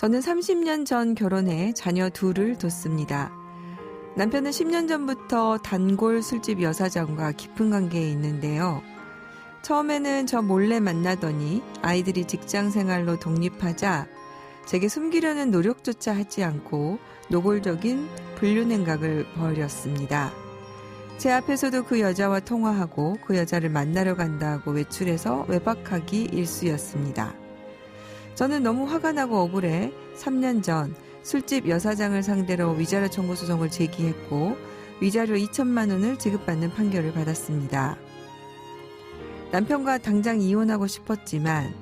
저는 30년 전 결혼해 자녀 둘을 뒀습니다. 남편은 10년 전부터 단골 술집 여사장과 깊은 관계에 있는데요. 처음에는 저 몰래 만나더니 아이들이 직장 생활로 독립하자 제게 숨기려는 노력조차 하지 않고 노골적인 불륜행각을 벌였습니다. 제 앞에서도 그 여자와 통화하고 그 여자를 만나러 간다고 외출해서 외박하기 일쑤였습니다. 저는 너무 화가 나고 억울해 3년 전 술집 여사장을 상대로 위자료 청구 소송을 제기했고 위자료 2천만 원을 지급받는 판결을 받았습니다. 남편과 당장 이혼하고 싶었지만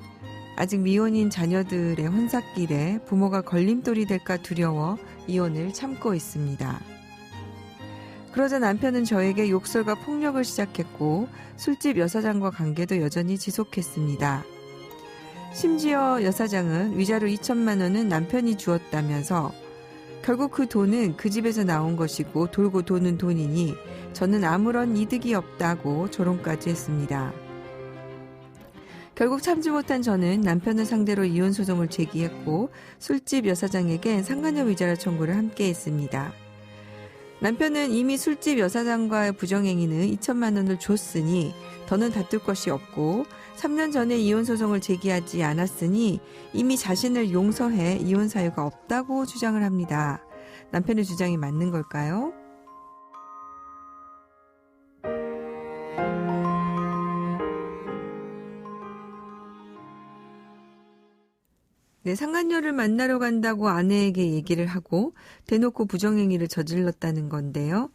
아직 미혼인 자녀들의 혼삿길에 부모가 걸림돌이 될까 두려워 이혼을 참고 있습니다. 그러자 남편은 저에게 욕설과 폭력을 시작했고 술집 여사장과 관계도 여전히 지속했습니다. 심지어 여사장은 위자료 2천만 원은 남편이 주었다면서 결국 그 돈은 그 집에서 나온 것이고 돌고 도는 돈이니 저는 아무런 이득이 없다고 조롱까지 했습니다. 결국 참지 못한 저는 남편을 상대로 이혼 소송을 제기했고 술집 여사장에겐 상간녀 위자료 청구를 함께 했습니다. 남편은 이미 술집 여사장과의 부정행위는 2천만 원을 줬으니 더는 다툴 것이 없고 3년 전에 이혼 소송을 제기하지 않았으니 이미 자신을 용서해 이혼 사유가 없다고 주장을 합니다. 남편의 주장이 맞는 걸까요? 네, 상간녀를 만나러 간다고 아내에게 얘기를 하고 대놓고 부정행위를 저질렀다는 건데요.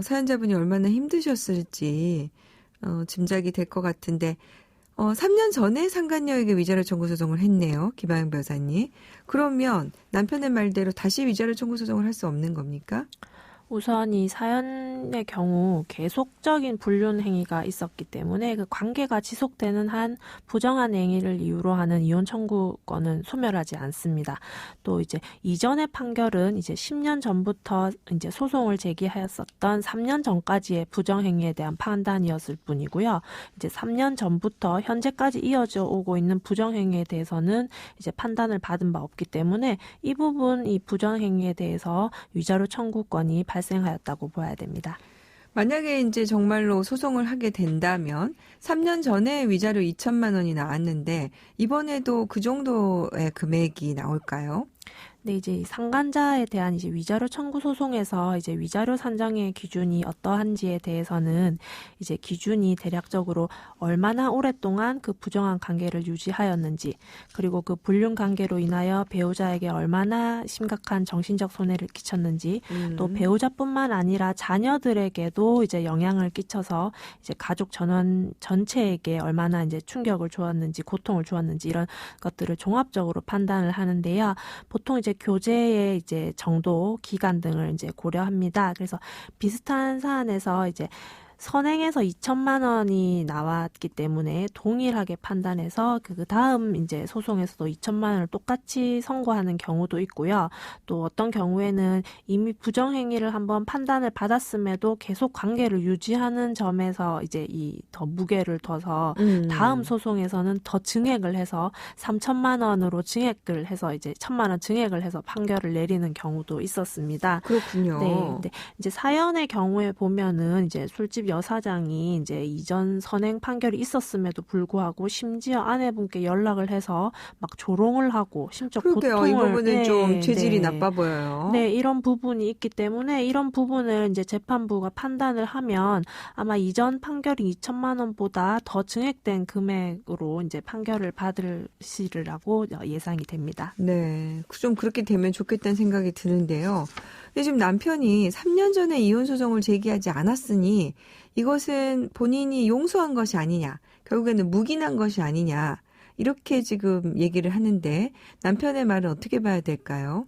사연자분이 얼마나 힘드셨을지 짐작이 될 것 같은데 3년 전에 상간녀에게 위자료 청구 소송을 했네요. 김하영 변호사님. 그러면 남편의 말대로 다시 위자료 청구 소송을 할 수 없는 겁니까? 우선 이 사연의 경우 계속적인 불륜 행위가 있었기 때문에 그 관계가 지속되는 한 부정한 행위를 이유로 하는 이혼 청구권은 소멸하지 않습니다. 또 이제 이전의 판결은 이제 10년 전부터 이제 소송을 제기하였었던 3년 전까지의 부정 행위에 대한 판단이었을 뿐이고요. 이제 3년 전부터 현재까지 이어져 오고 있는 부정 행위에 대해서는 이제 판단을 받은 바 없기 때문에 이 부분 이 부정 행위에 대해서 위자료 청구권이 발생하였다고 봐야 됩니다. 만약에 이제 정말로 소송을 하게 된다면 3년 전에 위자료 2천만 원이 나왔는데 이번에도 그 정도의 금액이 나올까요? 네, 이제 상간자에 대한 이제 위자료 청구 소송에서 이제 위자료 산정의 기준이 어떠한지에 대해서는 이제 기준이 대략적으로 얼마나 오랫동안 그 부정한 관계를 유지하였는지, 그리고 그 불륜 관계로 인하여 배우자에게 얼마나 심각한 정신적 손해를 끼쳤는지, 또 배우자뿐만 아니라 자녀들에게도 이제 영향을 끼쳐서 이제 가족 전원 전체에게 얼마나 이제 충격을 주었는지, 고통을 주었는지 이런 것들을 종합적으로 판단을 하는데요. 보통 이제 교제의 이제 정도, 기간 등을 이제 고려합니다. 그래서 비슷한 사안에서 이제 선행해서 2천만 원이 나왔기 때문에 동일하게 판단해서 그 다음 이제 소송에서도 2천만 원을 똑같이 선고하는 경우도 있고요. 또 어떤 경우에는 이미 부정행위를 한번 판단을 받았음에도 계속 관계를 유지하는 점에서 이제 이 더 무게를 둬서 다음 소송에서는 더 증액을 해서 3천만 원으로 증액을 해서 이제 1천만 원 증액을 해서 판결을 내리는 경우도 있었습니다. 그렇군요. 네, 근데 이제 사연의 경우에 보면은 이제 술집 여사장이 이제 이전 선행 판결이 있었음에도 불구하고 심지어 아내분께 연락을 해서 막 조롱을 하고 심지어 그러게요. 고통을 이 부분은 좀 죄질이 네. 나빠 보여요. 네, 이런 부분이 있기 때문에 이런 부분을 이제 재판부가 판단을 하면 아마 이전 판결이 2천만 원보다 더 증액된 금액으로 이제 판결을 받으시리라고 예상이 됩니다. 네, 좀 그렇게 되면 좋겠다는 생각이 드는데요. 근데 지금 남편이 3년 전에 이혼 소송을 제기하지 않았으니 이것은 본인이 용서한 것이 아니냐, 결국에는 묵인한 것이 아니냐, 이렇게 지금 얘기를 하는데 남편의 말은 어떻게 봐야 될까요?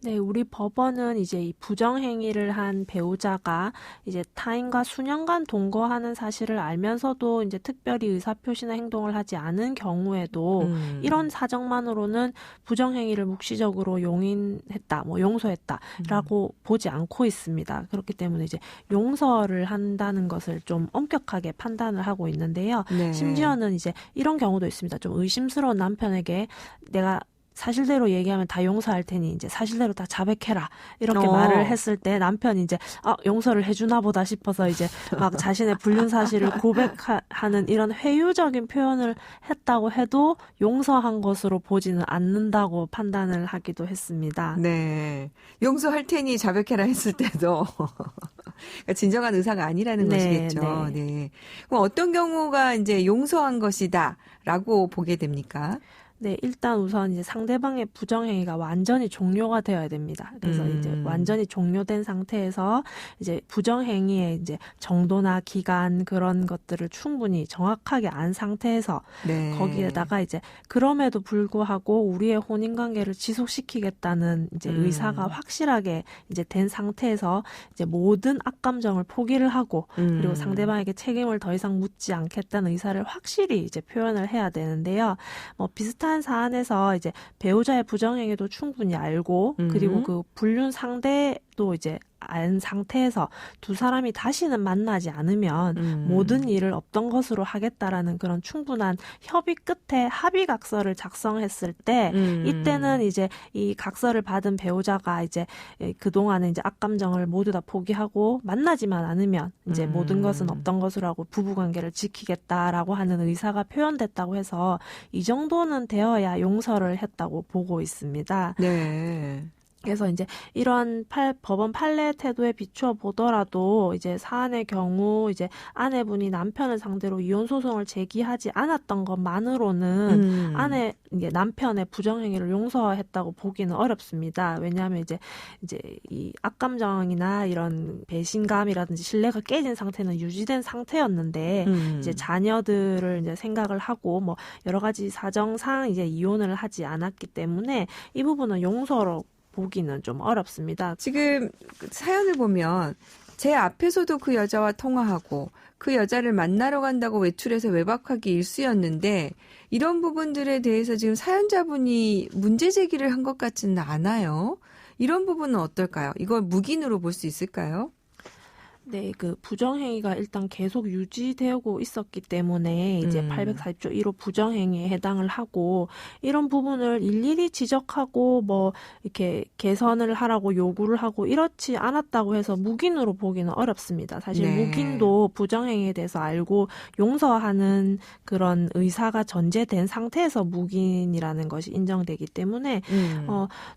네, 우리 법원은 이제 이 부정행위를 한 배우자가 이제 타인과 수년간 동거하는 사실을 알면서도 이제 특별히 의사표시나 행동을 하지 않은 경우에도 이런 사정만으로는 부정행위를 묵시적으로 용인했다, 뭐 용서했다라고 보지 않고 있습니다. 그렇기 때문에 이제 용서를 한다는 것을 좀 엄격하게 판단을 하고 있는데요. 네. 심지어는 이제 이런 경우도 있습니다. 좀 의심스러운 남편에게 내가 사실대로 얘기하면 다 용서할 테니 이제 사실대로 다 자백해라 이렇게 어. 말을 했을 때 남편이 이제 용서를 해주나 보다 싶어서 이제 막 자신의 불륜 사실을 고백하는 이런 회유적인 표현을 했다고 해도 용서한 것으로 보지는 않는다고 판단을 하기도 했습니다. 네. 용서할 테니 자백해라 했을 때도 그러니까 진정한 의사가 아니라는 것이겠죠. 네. 그럼 어떤 경우가 이제 용서한 것이다라고 보게 됩니까? 네, 일단 우선 이제 상대방의 부정행위가 완전히 종료가 되어야 됩니다. 그래서 이제 완전히 종료된 상태에서 이제 부정행위의 이제 정도나 기간 그런 것들을 충분히 정확하게 안 상태에서 네. 거기에다가 이제 그럼에도 불구하고 우리의 혼인 관계를 지속시키겠다는 이제 의사가 확실하게 이제 된 상태에서 이제 모든 악감정을 포기를 하고 그리고 상대방에게 책임을 더 이상 묻지 않겠다는 의사를 확실히 이제 표현을 해야 되는데요. 뭐 비슷한 사안에서 이제 배우자의 부정행위도 충분히 알고 그리고 그 불륜 상대도 이제 안 상태에서 두 사람이 다시는 만나지 않으면 모든 일을 없던 것으로 하겠다라는 그런 충분한 협의 끝에 합의각서를 작성했을 때 이때는 이제 이 각서를 받은 배우자가 이제 그동안은 이제 악감정을 모두 다 포기하고 만나지만 않으면 이제 모든 것은 없던 것으로 하고 부부관계를 지키겠다라고 하는 의사가 표현됐다고 해서 이 정도는 되어야 용서를 했다고 보고 있습니다. 네. 그래서 이제 이런 법원 판례 태도에 비추어 보더라도 이제 사안의 경우 이제 아내분이 남편을 상대로 이혼 소송을 제기하지 않았던 것만으로는 이제 남편의 부정행위를 용서했다고 보기는 어렵습니다. 왜냐하면 이제 이 악감정이나 이런 배신감이라든지 신뢰가 깨진 상태는 유지된 상태였는데 이제 자녀들을 이제 생각을 하고 뭐 여러 가지 사정상 이제 이혼을 하지 않았기 때문에 이 부분은 용서로 보기는 좀 어렵습니다. 지금 사연을 보면 제 앞에서도 그 여자와 통화하고 그 여자를 만나러 간다고 외출해서 외박하기 일쑤였는데 이런 부분들에 대해서 지금 사연자분이 문제 제기를 한 것 같지는 않아요. 이런 부분은 어떨까요? 이걸 묵인으로 볼 수 있을까요? 네, 그 부정행위가 일단 계속 유지되고 있었기 때문에 이제 840조 1호 부정행위에 해당을 하고 이런 부분을 일일이 지적하고 뭐 이렇게 개선을 하라고 요구를 하고 이렇지 않았다고 해서 묵인으로 보기는 어렵습니다. 사실 네. 묵인도 부정행위에 대해서 알고 용서하는 그런 의사가 전제된 상태에서 묵인이라는 것이 인정되기 때문에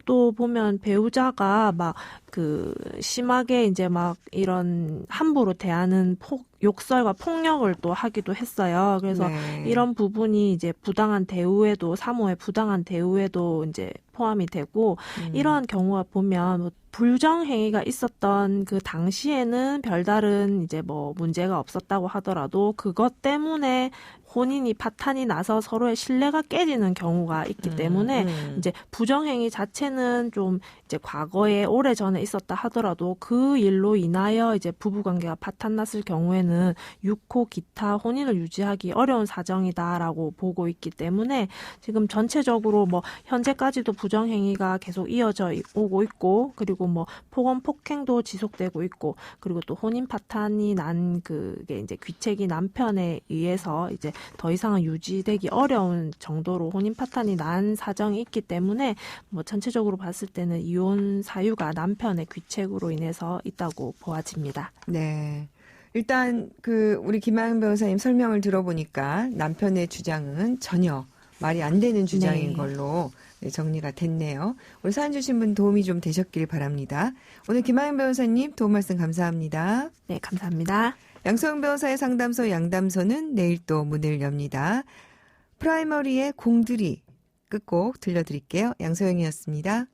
또 보면 배우자가 막 그 심하게 이제 막 이런 함부로 대하는 욕설과 폭력을 또 하기도 했어요. 그래서 네. 이런 부분이 이제 부당한 대우에도 사모의 부당한 대우에도 이제 포함이 되고 이러한 경우가 보면 뭐 불정행위가 있었던 그 당시에는 별다른 이제 뭐 문제가 없었다고 하더라도 그것 때문에 혼인이 파탄이 나서 서로의 신뢰가 깨지는 경우가 있기 때문에 이제 부정행위 자체는 좀 이제 과거에 오래전에 있었다 하더라도 그 일로 인하여 이제 부부관계가 파탄났을 경우에는 6호 기타 혼인을 유지하기 어려운 사정이다라고 보고 있기 때문에 지금 전체적으로 뭐 현재까지도 부정행위가 계속 이어져 오고 있고 그리고 뭐 폭언 폭행도 지속되고 있고 그리고 또 혼인 파탄이 난 그게 이제 귀책이 남편에 의해서 이제 더 이상은 유지되기 어려운 정도로 혼인 파탄이 난 사정이 있기 때문에 뭐 전체적으로 봤을 때는 이혼 사유가 남편의 귀책으로 인해서 있다고 보아집니다. 네. 일단 우리 김하영 변호사님 설명을 들어보니까 남편의 주장은 전혀 말이 안 되는 주장인 네. 걸로 정리가 됐네요. 오늘 사연 주신 분 도움이 좀 되셨길 바랍니다. 오늘 김하영 변호사님 도움 말씀 감사합니다. 네, 감사합니다. 양소영 변호사의 상담소 양담소는 내일 또 문을 엽니다. 프라이머리의 공들이 끝곡 들려드릴게요. 양소영이었습니다.